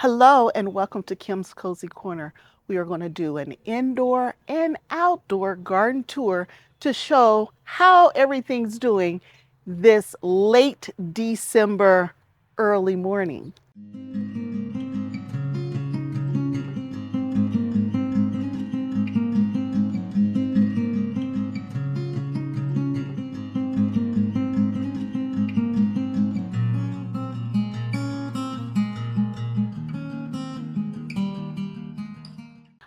Hello and welcome to Kim's Cozy Corner. We are going to do an indoor and outdoor garden tour to show how everything's doing this late December early morning.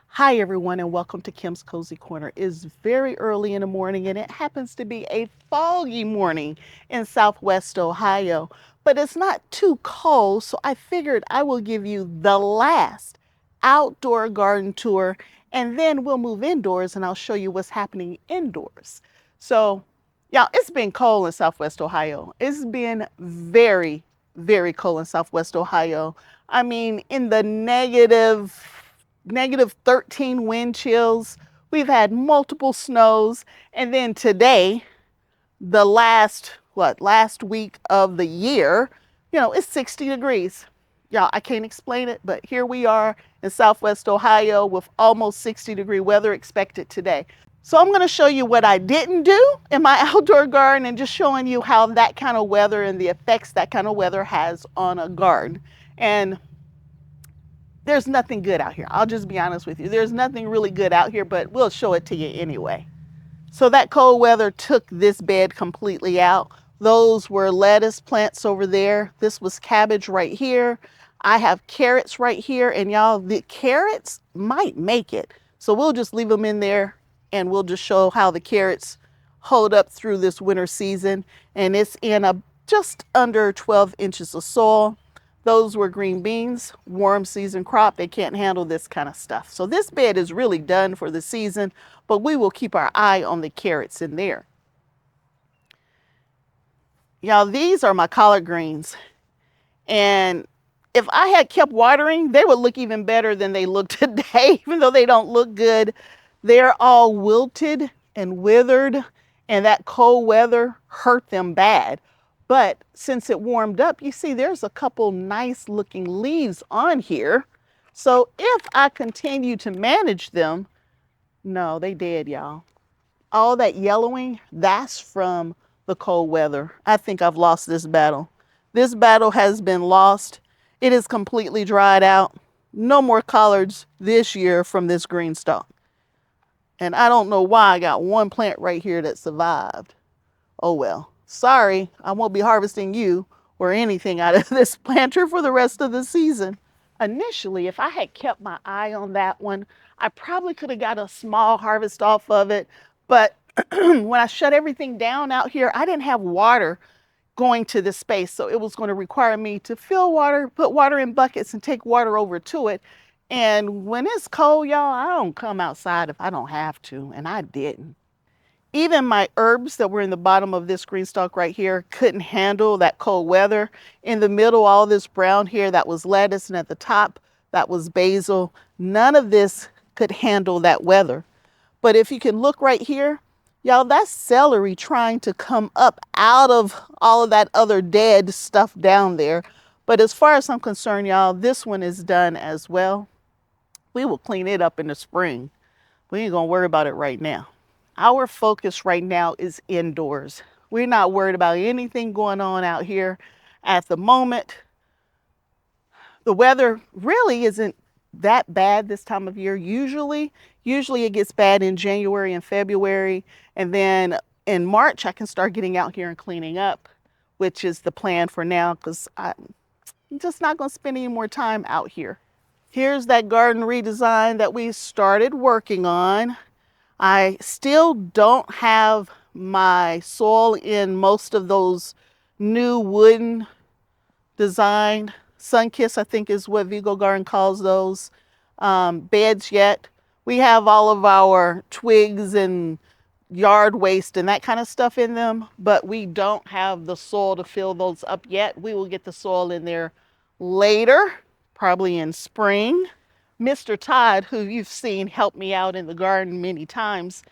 Hi everyone and welcome to Kim's Cozy Corner. It's very early in the morning and it happens to be a foggy morning in Southwest Ohio, but it's not too cold, so I figured I will give you the last outdoor garden tour and then we'll move indoors and I'll show you what's happening indoors. So yeah, it's been cold in Southwest Ohio. It's been very, very cold in Southwest Ohio. I mean, in the -13 wind chills. We've had multiple snows. And then today, the last week of the year, it's 60 degrees. Y'all, I can't explain it, but here we are in Southwest Ohio with almost 60-degree weather expected today. So I'm going to show you what I didn't do in my outdoor garden and just showing you how that kind of weather and the effects that kind of weather has on a garden. And there's nothing good out here. I'll just be honest with you. There's nothing really good out here, but we'll show it to you anyway. So that cold weather took this bed completely out. Those were lettuce plants over there. This was cabbage right here. I have carrots right here, and y'all, the carrots might make it. So we'll just leave them in there and we'll just show how the carrots hold up through this winter season. And it's in a just under 12 inches of soil. Those were green beans, warm season crop. They can't handle this kind of stuff. So this bed is really done for the season, but we will keep our eye on the carrots in there. Y'all, these are my collard greens. And if I had kept watering, they would look even better than they look today, even though they don't look good. They're all wilted and withered, and that cold weather hurt them bad. But since it warmed up, you see there's a couple nice looking leaves on here. So if I continue to manage them, no, they dead, y'all. All that yellowing, that's from the cold weather. I think I've lost this battle. This battle has been lost. It is completely dried out. No more collards this year from this GreenStalk. And I don't know why I got one plant right here that survived. Oh well. Sorry, I won't be harvesting you or anything out of this planter for the rest of the season. Initially, if I had kept my eye on that one, I probably could have got a small harvest off of it. But when I shut everything down out here, I didn't have water going to this space. So it was going to require me to fill water, put water in buckets and take water over to it. And when it's cold, y'all, I don't come outside if I don't have to, and I didn't. Even my herbs that were in the bottom of this GreenStalk right here couldn't handle that cold weather. In the middle, all this brown here, that was lettuce, and at the top, that was basil. None of this could handle that weather. But if you can look right here, y'all, that's celery trying to come up out of all of that other dead stuff down there. But as far as I'm concerned, y'all, this one is done as well. We will clean it up in the spring. We ain't gonna worry about it right now. Our focus right now is indoors. We're not worried about anything going on out here at the moment. The weather really isn't that bad this time of year. Usually it gets bad in January and February. And then in March, I can start getting out here and cleaning up, which is the plan for now because I'm just not going to spend any more time out here. Here's that garden redesign that we started working on. I still don't have my soil in most of those new wooden designed Sunkiss, I think is what Vego Garden calls those beds yet. We have all of our twigs and yard waste and that kind of stuff in them, but we don't have the soil to fill those up yet. We will get the soil in there later, probably in spring. Mr. Todd, who you've seen help me out in the garden many times,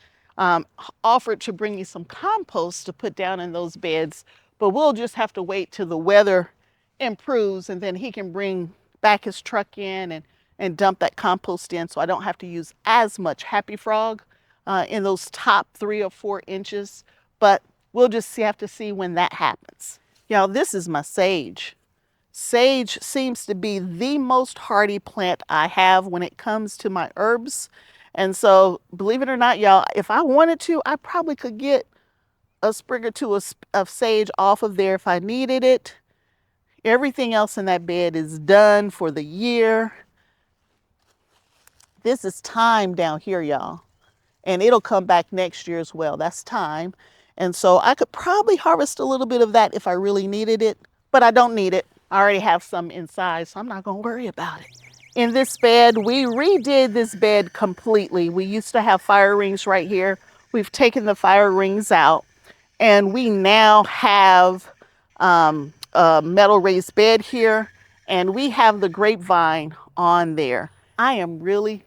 offered to bring me some compost to put down in those beds, but we'll just have to wait till the weather improves and then he can bring back his truck in and dump that compost in so I don't have to use as much Happy Frog in those top 3 or 4 inches. But we'll just have to see when that happens. Y'all, this is my sage. Sage seems to be the most hardy plant I have when it comes to my herbs. And so, believe it or not, y'all, if I wanted to, I probably could get a sprig or two of sage off of there if I needed it. Everything else in that bed is done for the year. This is thyme down here, y'all. And it'll come back next year as well. That's thyme. And so I could probably harvest a little bit of that if I really needed it, but I don't need it. I already have some inside, so I'm not going to worry about it. In this bed, we redid this bed completely. We used to have fire rings right here. We've taken the fire rings out, and we now have a metal raised bed here, and we have the grapevine on there. I am really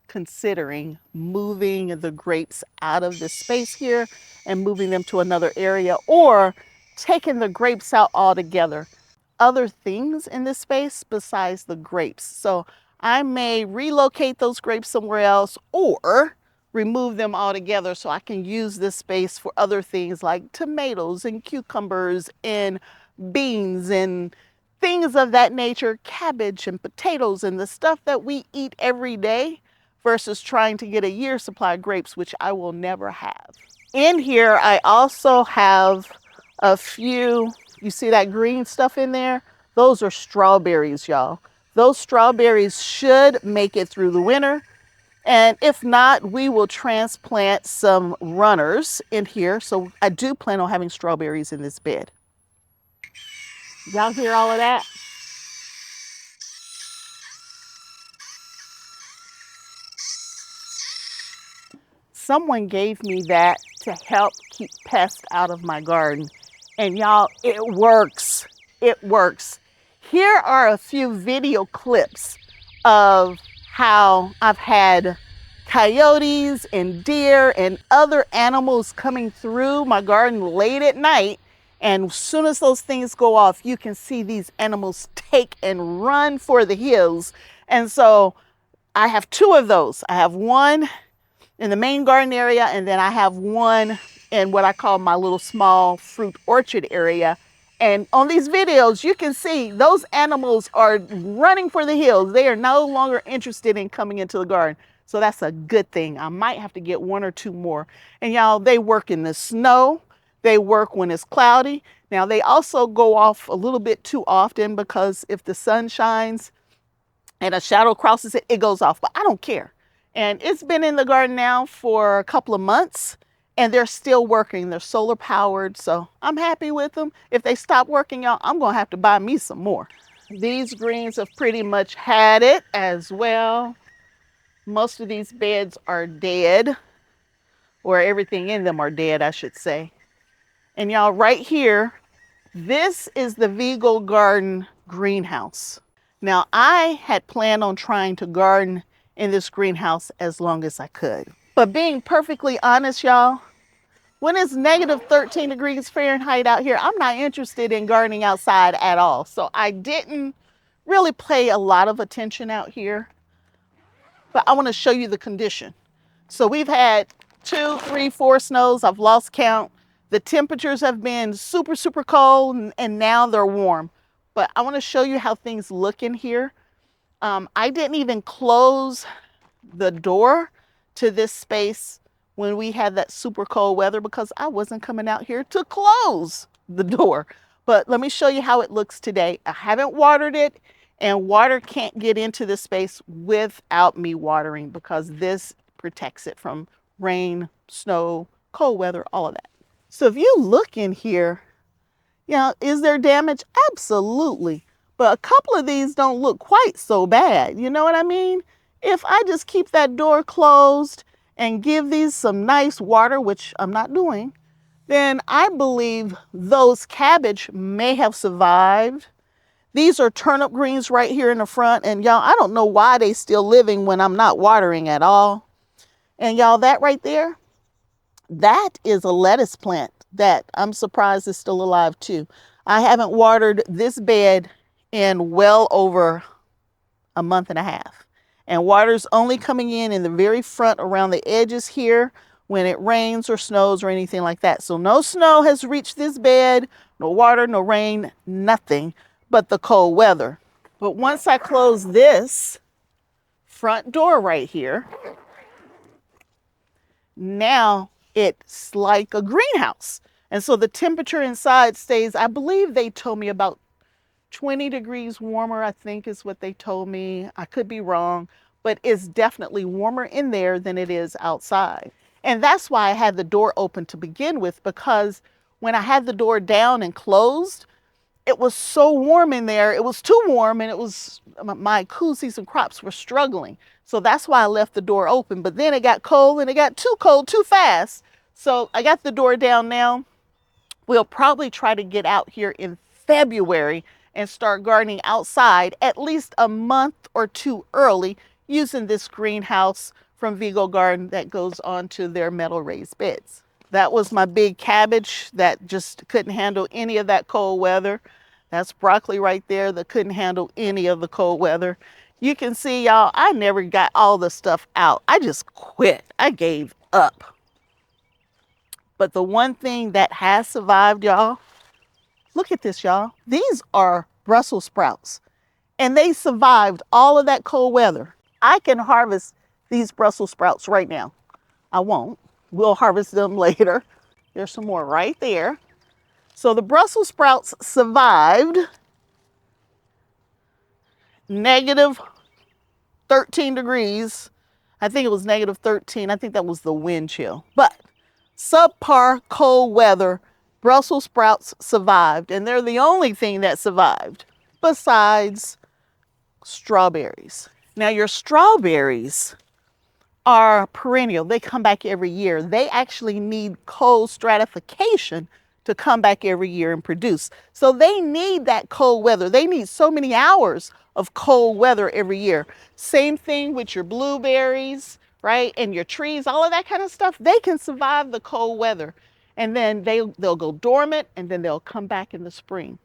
considering moving the grapes out of this space here and moving them to another area, or taking the grapes out altogether. Other things in this space besides the grapes. So I may relocate those grapes somewhere else or remove them altogether so I can use this space for other things like tomatoes and cucumbers and beans and things of that nature, cabbage and potatoes and the stuff that we eat every day, versus trying to get a year's supply of grapes, which I will never have. In here, I also have a few, you see that green stuff in there? Those are strawberries, y'all. Those strawberries should make it through the winter. And if not, we will transplant some runners in here. So I do plan on having strawberries in this bed. Y'all hear all of that? Someone gave me that to help keep pests out of my garden. And y'all, it works. It works. Here are a few video clips of how I've had coyotes and deer and other animals coming through my garden late at night. And as soon as those things go off, you can see these animals take and run for the hills. And so I have 2 of those. I have one in the main garden area, and then I have one in what I call my little small fruit orchard area. And on these videos, you can see those animals are running for the hills. They are no longer interested in coming into the garden. So that's a good thing. I might have to get 1 or 2 more. And y'all, they work in the snow. They work when it's cloudy. Now, they also go off a little bit too often because if the sun shines and a shadow crosses it, it goes off. But I don't care. And it's been in the garden now for a couple of months, and they're still working. They're solar powered, so I'm happy with them. If they stop working, y'all, I'm gonna have to buy me some more. These greens have pretty much had it as well. Most of these beds are dead, or everything in them are dead, I should say. And y'all, right here, this is the Vego garden greenhouse. Now, I had planned on trying to garden in this greenhouse as long as I could. But being perfectly honest, y'all, when it's negative 13 degrees Fahrenheit out here, I'm not interested in gardening outside at all. So I didn't really pay a lot of attention out here. But I want to show you the condition. So we've had 2, 3, 4 snows. I've lost count. The temperatures have been super, super cold, and now they're warm. But I want to show you how things look in here. I didn't even close the door to this space when we had that super cold weather because I wasn't coming out here to close the door. But let me show you how it looks today. I haven't watered it, and water can't get into this space without me watering because this protects it from rain, snow, cold weather, all of that. So if you look in here, you know, is there damage? Absolutely. But a couple of these don't look quite so bad. You know what I mean? If I just keep that door closed and give these some nice water, which I'm not doing, then I believe those cabbage may have survived. These are turnip greens right here in the front. And y'all, I don't know why they still living when I'm not watering at all. And y'all, that right there, that is a lettuce plant that I'm surprised is still alive too. I haven't watered this bed in well over a month and a half. And water's only coming in the very front around the edges here when it rains or snows or anything like that. So no snow has reached this bed, no water, no rain, nothing but the cold weather. But once I close this front door right here, now it's like a greenhouse. And so the temperature inside stays, I believe they told me about 20 degrees warmer, I think is what they told me. I could be wrong, but it's definitely warmer in there than it is outside. And that's why I had the door open to begin with, because when I had the door down and closed, it was so warm in there. It was too warm, and it was, my Kozys and crops were struggling. So that's why I left the door open. But then it got cold, and it got too cold too fast. So I got the door down now. We'll probably try to get out here in February and start gardening outside at least a month or two early using this greenhouse from Vego Garden that goes onto their metal raised beds. That was my big cabbage that just couldn't handle any of that cold weather. That's broccoli right there that couldn't handle any of the cold weather. You can see, y'all, I never got all the stuff out. I just quit. I gave up. But the one thing that has survived, y'all, look at this, y'all. These are Brussels sprouts, and they survived all of that cold weather. I can harvest these Brussels sprouts right now. I won't. We'll harvest them later. There's some more right there. So the Brussels sprouts survived negative 13 degrees. I think it was negative 13. I think that was the wind chill. But subpar cold weather, Brussels sprouts survived, and they're the only thing that survived besides strawberries. Now your strawberries are perennial. They come back every year. They actually need cold stratification to come back every year and produce. So they need that cold weather. They need so many hours of cold weather every year. Same thing with your blueberries, right? And your trees, all of that kind of stuff. They can survive the cold weather. And then they'll go dormant, and then they'll come back in the spring.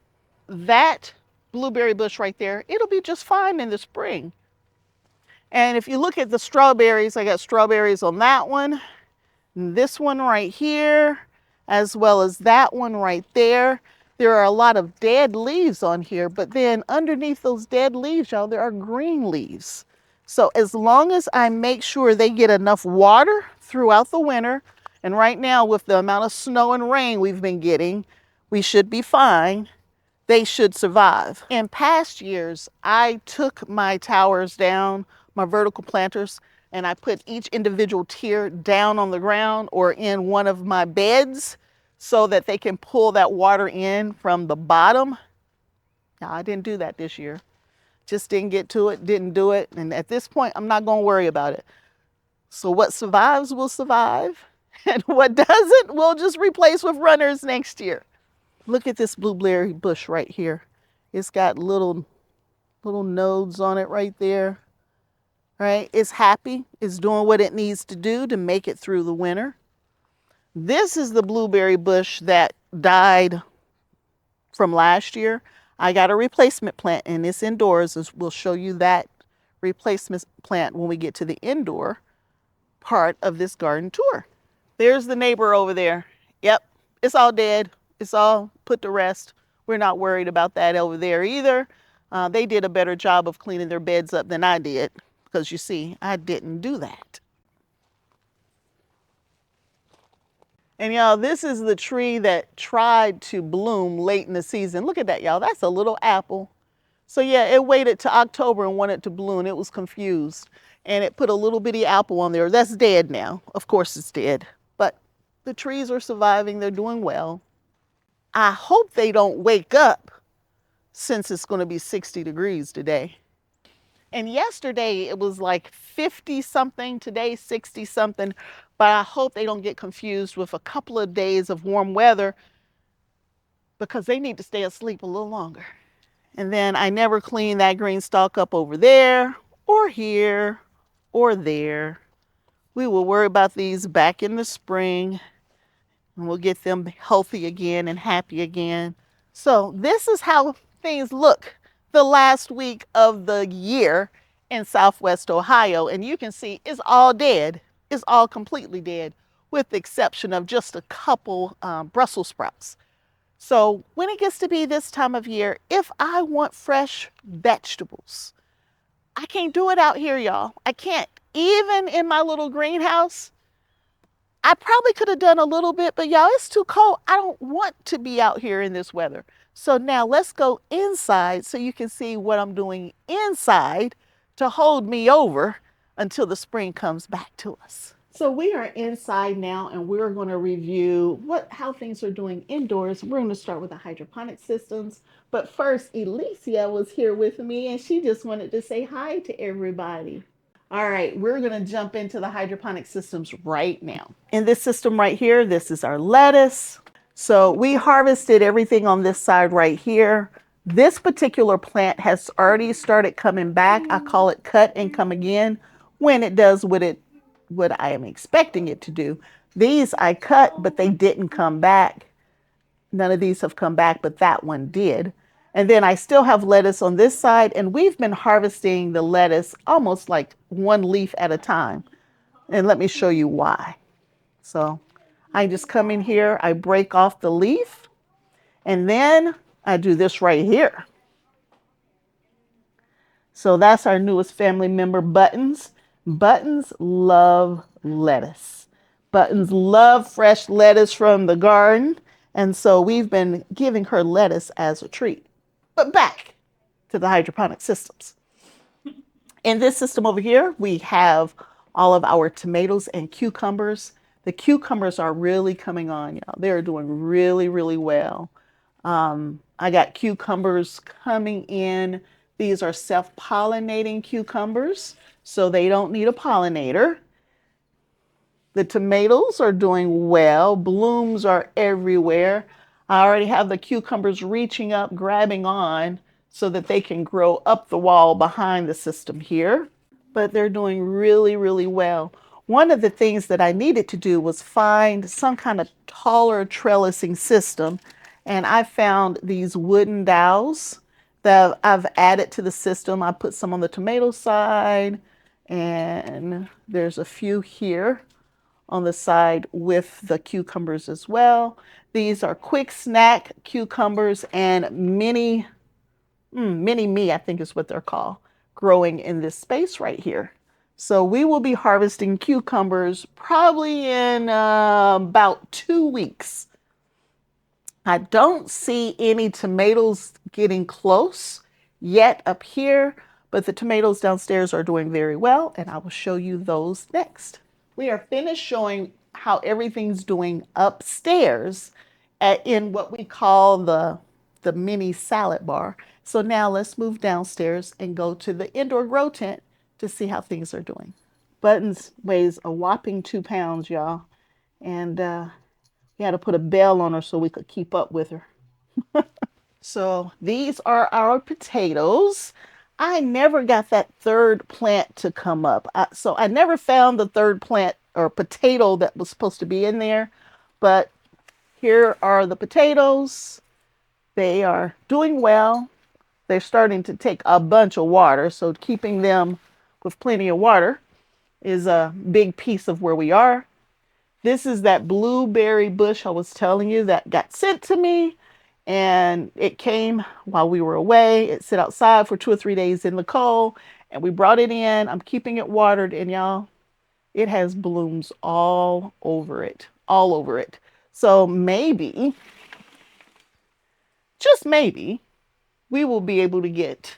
That blueberry bush right there, it'll be just fine in the spring. And if you look at the strawberries, I got strawberries on that one, this one right here, as well as that one right there. There are a lot of dead leaves on here, but then underneath those dead leaves, y'all, there are green leaves. So as long as I make sure they get enough water throughout the winter, and right now with the amount of snow and rain we've been getting, we should be fine. They should survive. In past years, I took my towers down, my vertical planters, and I put each individual tier down on the ground or in one of my beds so that they can pull that water in from the bottom. Now, I didn't do that this year. Just didn't get to it, didn't do it. And at this point, I'm not going to worry about it. So what survives will survive. And what doesn't, we'll just replace with runners next year. Look at this blueberry bush right here. It's got little nodes on it right there. Right? It's happy. It's doing what it needs to do to make it through the winter. This is the blueberry bush that died from last year. I got a replacement plant, and it's indoors. We'll show you that replacement plant when we get to the indoor part of this garden tour. There's the neighbor over there. Yep, it's all dead. It's all put to rest. We're not worried about that over there either. They did a better job of cleaning their beds up than I did, because you see, I didn't do that. And y'all, this is the tree that tried to bloom late in the season. Look at that, y'all. That's a little apple. So yeah, it waited to October and wanted to bloom. It was confused. And it put a little bitty apple on there. That's dead now. Of course it's dead. But the trees are surviving. They're doing well. I hope they don't wake up since it's going to be 60 degrees today. And yesterday it was like 50 something, today 60 something. But I hope they don't get confused with a couple of days of warm weather, because they need to stay asleep a little longer. And then I never clean that GreenStalk up over there or here or there. We will worry about these back in the spring, and we'll get them healthy again and happy again. So this is how things look the last week of the year in Southwest Ohio, and you can see it's all dead. It's all completely dead, with the exception of just a couple Brussels sprouts. So when it gets to be this time of year, if I want fresh vegetables, I can't do it out here, y'all. I can't. Even in my little greenhouse, I probably could have done a little bit, but y'all, it's too cold. I don't want to be out here in this weather. So now let's go inside so you can see what I'm doing inside to hold me over until the spring comes back to us. So we are inside now, and we're going to review how things are doing indoors. We're going to start with the hydroponic systems. But first, Alicia was here with me, and she just wanted to say hi to everybody. All right, we're going to jump into the hydroponic systems right now. In this system right here, this is our lettuce. So we harvested everything on this side right here. This particular plant has already started coming back. I call it cut and come again when it does what I am expecting it to do. These I cut, but they didn't come back. None of these have come back, but that one did. And then I still have lettuce on this side, and we've been harvesting the lettuce almost like one leaf at a time. And let me show you why. So I just come in here, I break off the leaf, and then I do this right here. So that's our newest family member, Buttons. Buttons love lettuce. Buttons love fresh lettuce from the garden. And so we've been giving her lettuce as a treat. But back to the hydroponic systems. In this system over here, we have all of our tomatoes and cucumbers. The cucumbers are really coming on, y'all. They're doing really, really well. I got cucumbers coming in. These are self-pollinating cucumbers, so they don't need a pollinator. The tomatoes are doing well. Blooms are everywhere. I already have the cucumbers reaching up, grabbing on, so that they can grow up the wall behind the system here. But they're doing really, really well. One of the things that I needed to do was find some kind of taller trellising system. And I found these wooden dowels that I've added to the system. I put some on the tomato side, and there's a few here on the side with the cucumbers as well. These are quick snack cucumbers and mini me, I think is what they're called, growing in this space right here. So we will be harvesting cucumbers probably in about 2 weeks. I don't see any tomatoes getting close yet up here, but the tomatoes downstairs are doing very well, and I will show you those next. We are finished showing how everything's doing upstairs in what we call the mini salad bar. So now let's move downstairs and go to the indoor grow tent to see how things are doing. Buttons weighs a whopping 2 pounds, y'all. And we had to put a bell on her so we could keep up with her. So these are our potatoes. I never got that third plant to come up. So I never found the third plant or potato that was supposed to be in there. But here are the potatoes. They are doing well. They're starting to take a bunch of water. So keeping them with plenty of water is a big piece of where we are. This is that blueberry bush I was telling you that got sent to me. And it came while we were away. It sat outside for 2 or 3 days in the cold. And we brought it in. I'm keeping it watered. And y'all, it has blooms all over it. All over it. So maybe, just maybe, we will be able to get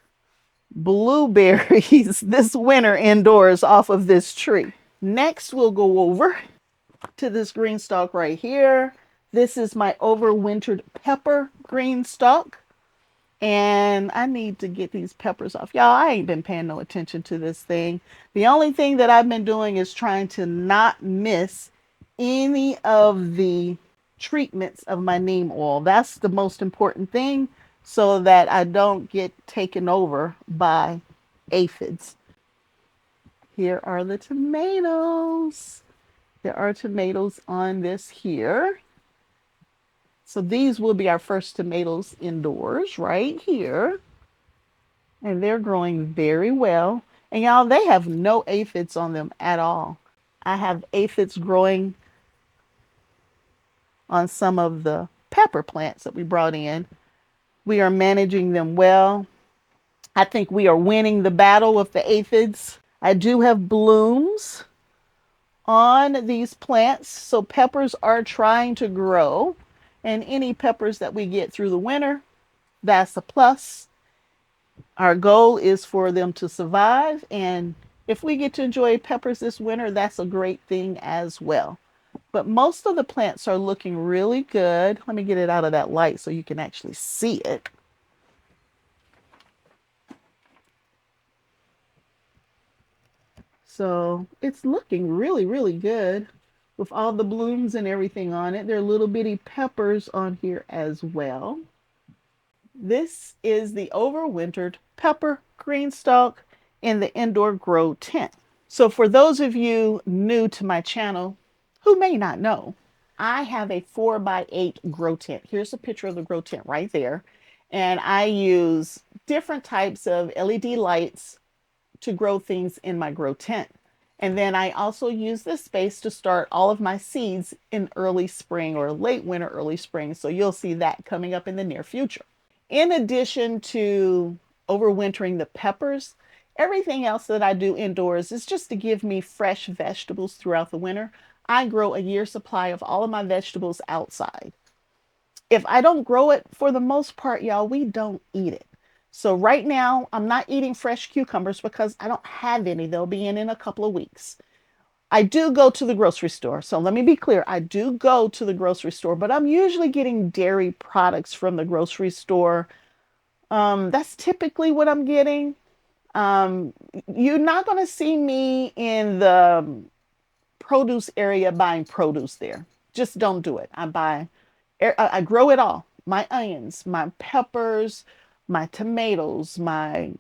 blueberries this winter indoors off of this tree. Next, we'll go over to this GreenStalk right here. This is my overwintered pepper GreenStalk. And I need to get these peppers off. Y'all, I ain't been paying no attention to this thing. The only thing that I've been doing is trying to not miss any of the treatments of my neem oil. That's the most important thing, so that I don't get taken over by aphids. Here are the tomatoes. There are tomatoes on this here. So these will be our first tomatoes indoors right here. And they're growing very well. And y'all, they have no aphids on them at all. I have aphids growing on some of the pepper plants that we brought in. We are managing them well. I think we are winning the battle with the aphids. I do have blooms on these plants, so peppers are trying to grow. And any peppers that we get through the winter, that's a plus. Our goal is for them to survive, and if we get to enjoy peppers this winter, that's a great thing as well. But most of the plants are looking really good. Let me get it out of that light so you can actually see it. So it's looking really, really good with all the blooms and everything on it. There are little bitty peppers on here as well. This is the overwintered pepper GreenStalk in the indoor grow tent. So for those of you new to my channel who may not know, I have a 4x8 grow tent. Here's a picture of the grow tent right there. And I use different types of LED lights to grow things in my grow tent. And then I also use this space to start all of my seeds in early spring or late winter, early spring. So you'll see that coming up in the near future. In addition to overwintering the peppers, everything else that I do indoors is just to give me fresh vegetables throughout the winter. I grow a year's supply of all of my vegetables outside. If I don't grow it, for the most part, y'all, we don't eat it. So right now, I'm not eating fresh cucumbers because I don't have any. They'll be in a couple of weeks. I do go to the grocery store. So let me be clear. I do go to the grocery store, but I'm usually getting dairy products from the grocery store. That's typically what I'm getting. You're not going to see me in the produce area buying produce there. Just don't do it. I grow it all. My onions, my peppers, my tomatoes, my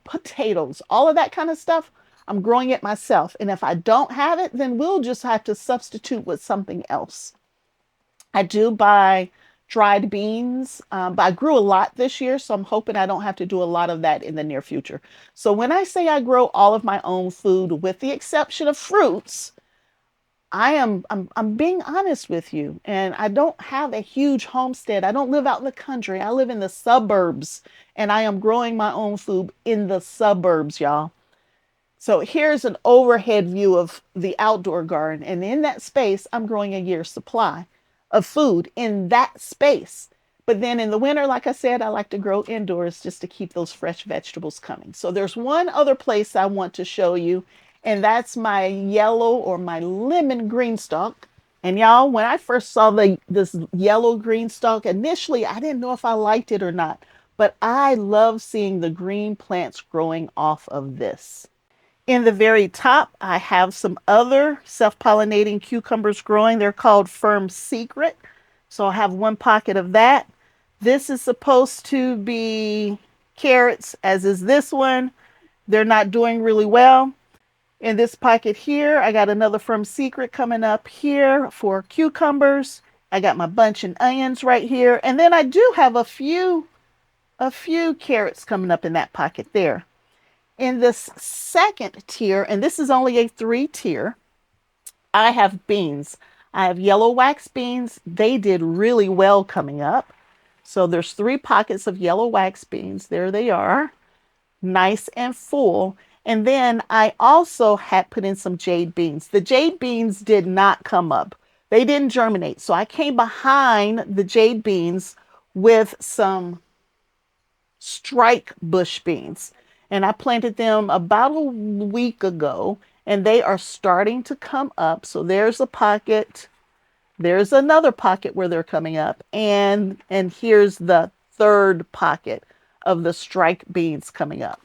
potatoes, all of that kind of stuff. I'm growing it myself. And if I don't have it, then we'll just have to substitute with something else. I do buy dried beans, but I grew a lot this year, so I'm hoping I don't have to do a lot of that in the near future. So when I say I grow all of my own food, with the exception of fruits, I'm being honest with you, and I don't have a huge homestead. I don't live out in the country. I live in the suburbs, and I am growing my own food in the suburbs, y'all. So here's an overhead view of the outdoor garden. And in that space, I'm growing a year's supply of food in that space. But then in the winter, like I said, I like to grow indoors just to keep those fresh vegetables coming. So there's one other place I want to show you, and that's my yellow or my lemon green stalk. And y'all, when I first saw this yellow green stalk, initially I didn't know if I liked it or not, but I love seeing the green plants growing off of this. In the very top, I have some other self-pollinating cucumbers growing. They're called Firm Secret. So I have one pocket of that. This is supposed to be carrots, as is this one. They're not doing really well. In this pocket here, I got another Firm Secret coming up here for cucumbers. I got my bunch and onions right here. And then I do have a few carrots coming up in that pocket there. In this second tier, and this is only a 3-tier, I have beans. I have yellow wax beans. They did really well coming up. So there's 3 pockets of yellow wax beans. There they are, nice and full. And then I also had put in some jade beans. The jade beans did not come up. They didn't germinate. So I came behind the jade beans with some strike bush beans. And I planted them about a week ago, and they are starting to come up. So there's a pocket. There's another pocket where they're coming up. And here's the third pocket of the strike beans coming up.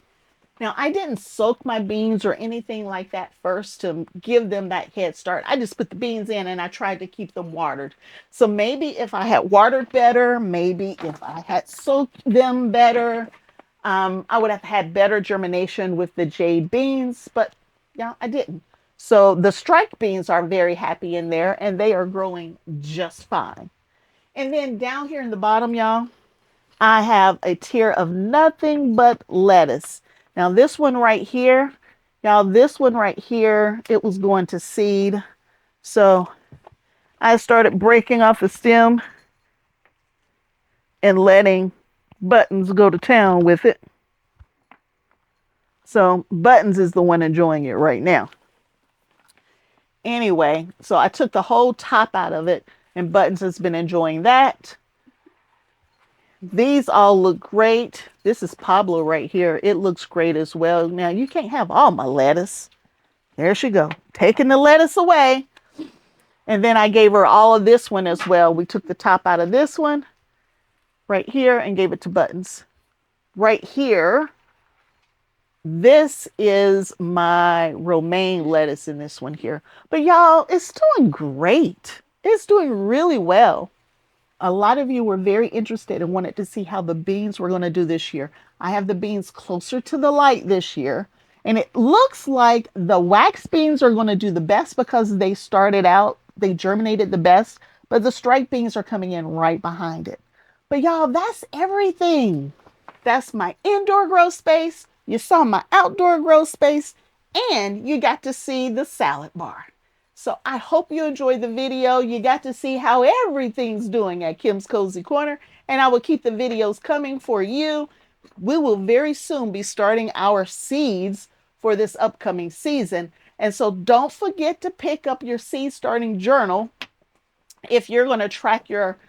Now, I didn't soak my beans or anything like that first to give them that head start. I just put the beans in and I tried to keep them watered. So maybe if I had watered better, maybe if I had soaked them better, I would have had better germination with the jade beans, but yeah, I didn't. So the strike beans are very happy in there and they are growing just fine. And then down here in the bottom, y'all, I have a tier of nothing but lettuce. Now this one right here, Y'all, this one right here, it was going to seed. So I started breaking off the stem and letting Buttons go to town with it. So Buttons is the one enjoying it right now. Anyway, so I took the whole top out of it, and Buttons has been enjoying that. These all look great. This is Pablo right here. It looks great as well. Now, you can't have all my lettuce. There she go, taking the lettuce away. And then I gave her all of this one as well. We took the top out of this one right here and gave it to Buttons. Right here, this is my romaine lettuce in this one here. But y'all, it's doing great. It's doing really well. A lot of you were very interested and wanted to see how the beans were going to do this year. I have the beans closer to the light this year. And it looks like the wax beans are going to do the best because they started out, they germinated the best. But the striped beans are coming in right behind it. But y'all, that's everything. That's my indoor grow space. You saw my outdoor grow space. And you got to see the salad bar. So I hope you enjoyed the video. You got to see how everything's doing at Kim's Cozy Corner. And I will keep the videos coming for you. We will very soon be starting our seeds for this upcoming season. And so don't forget to pick up your seed starting journal if you're going to track your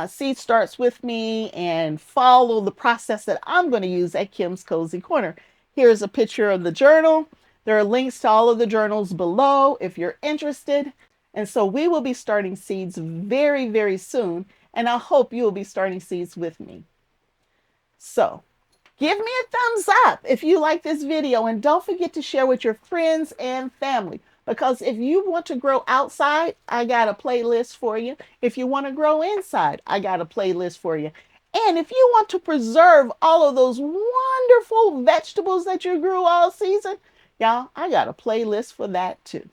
seed starts with me and follow the process that I'm going to use at Kim's Cozy Corner. Here's a picture of the journal. There are links to all of the journals below if you're interested. And so we will be starting seeds very, very soon. And I hope you will be starting seeds with me. So give me a thumbs up if you like this video. And don't forget to share with your friends and family. Because if you want to grow outside, I got a playlist for you. If you want to grow inside, I got a playlist for you. And if you want to preserve all of those wonderful vegetables that you grew all season, y'all, I got a playlist for that too.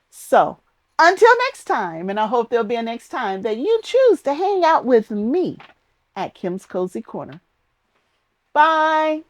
So until next time, and I hope there'll be a next time that you choose to hang out with me at Kim's Cozy Corner. Bye.